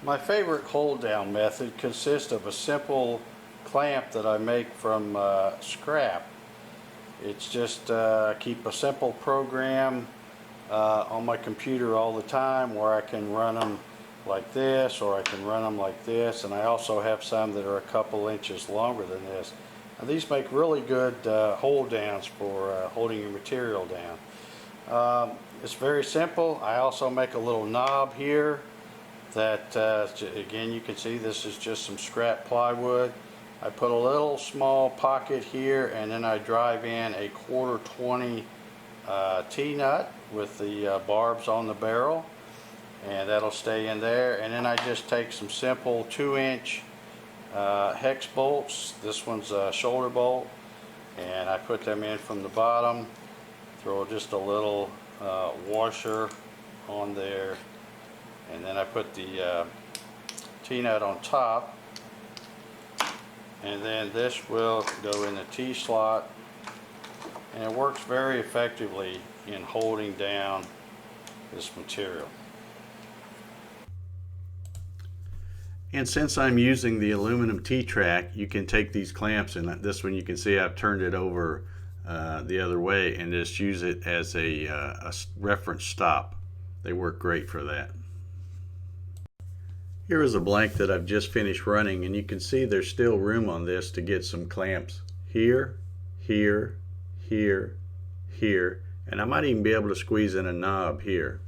My favorite hold down method consists of a simple clamp that I make from scrap. It's just keep a simple program on my computer all the time where I can run them like this, or I can run them like this, and I also have some that are a couple inches longer than this. Now, these make really good hold downs for holding your material down. It's very simple. I also make a little knob here that again, you can see this is just some scrap plywood. I put a little small pocket here, and then I drive in a 1/4 20 T-nut with the barbs on the barrel, and that'll stay in there. And then I just take some simple 2-inch hex bolts. This one's a shoulder bolt, and I put them in from the bottom, throw just a little washer on there, and then I put the T-nut on top, and then this will go in the T-slot, and it works very effectively in holding down this material. And since I'm using the aluminum T-track, you can take these clamps, and this one you can see I've turned it over the other way, and just use it as a reference stop. They work great for that. Here is a blank that I've just finished running, and you can see there's still room on this to get some clamps here, here, here, here, and I might even be able to squeeze in a knob here.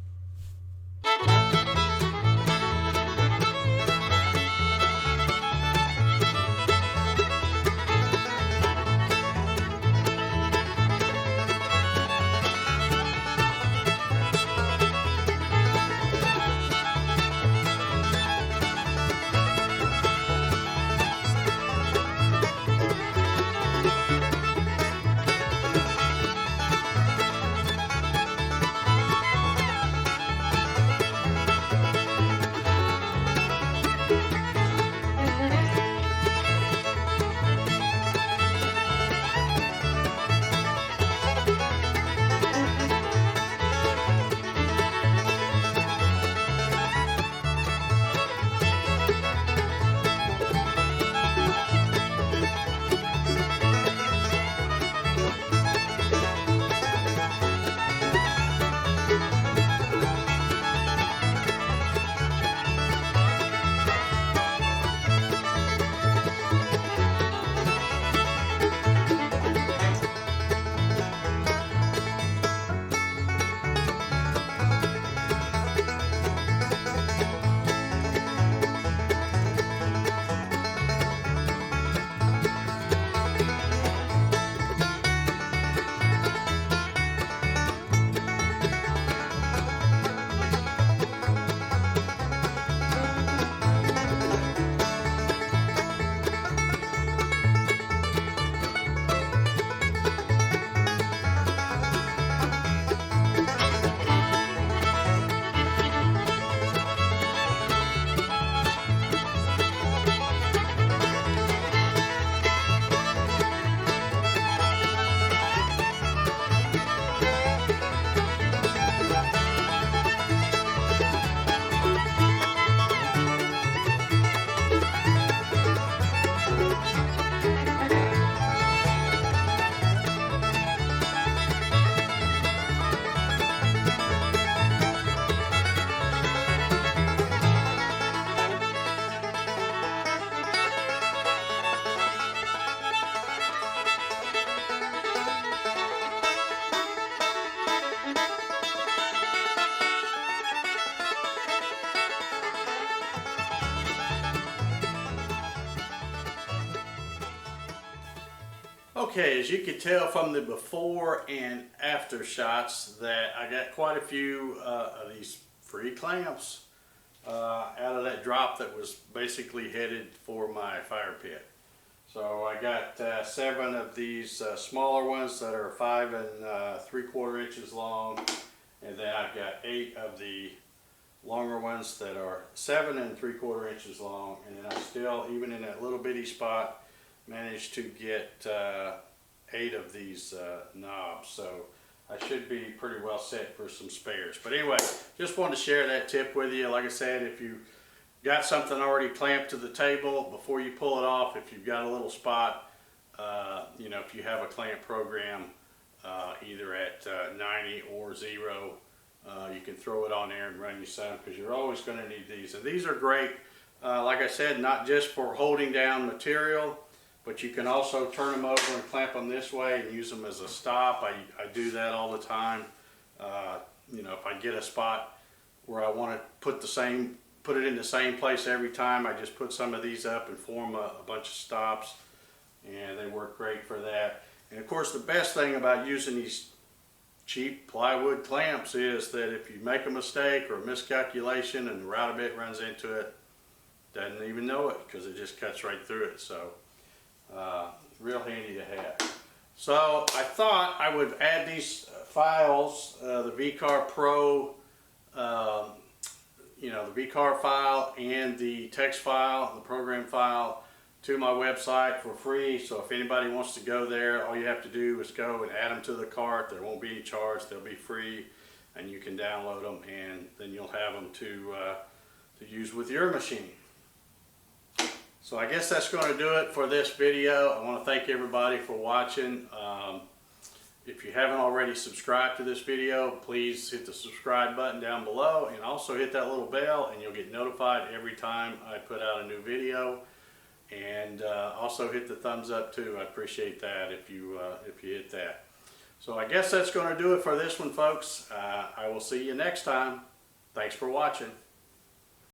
Okay, as you can tell from the before and after shots that I got quite a few of these free clamps out of that drop that was basically headed for my fire pit. So I got 7 of these smaller ones that are 5 3/4 inches long, and then I've got 8 of the longer ones that are 7 3/4 inches long, and then I still, even in that little bitty spot, managed to get 8 of these knobs. So I should be pretty well set for some spares. But anyway, just wanted to share that tip with you. Like I said, if you got something already clamped to the table, before you pull it off, if you've got a little spot, you know, if you have a clamp program, either at 90 or 0, you can throw it on there and run you some, because you're always going to need these. And these are great, like I said, not just for holding down material, but you can also turn them over and clamp them this way and use them as a stop. I do that all the time. You know, if I get a spot where I want to put it in the same place every time, I just put some of these up and form a bunch of stops, and they work great for that. And of course, the best thing about using these cheap plywood clamps is that if you make a mistake or a miscalculation and the router bit runs into it, doesn't even know it, because it just cuts right through it. So real handy to have. So I thought I would add these files, the VCAR Pro, you know, the VCAR file and the text file, the program file, to my website for free. So if anybody wants to go there, all you have to do is go and add them to the cart. There won't be any charge. They'll be free, and you can download them, and then you'll have them to use with your machine. So I guess that's going to do it for this video. I want to thank everybody for watching. If you haven't already subscribed to this video, please hit the subscribe button down below, and also hit that little bell, and you'll get notified every time I put out a new video. And also hit the thumbs up too. I appreciate that if you hit that. So I guess that's going to do it for this one, folks. I will see you next time. Thanks for watching.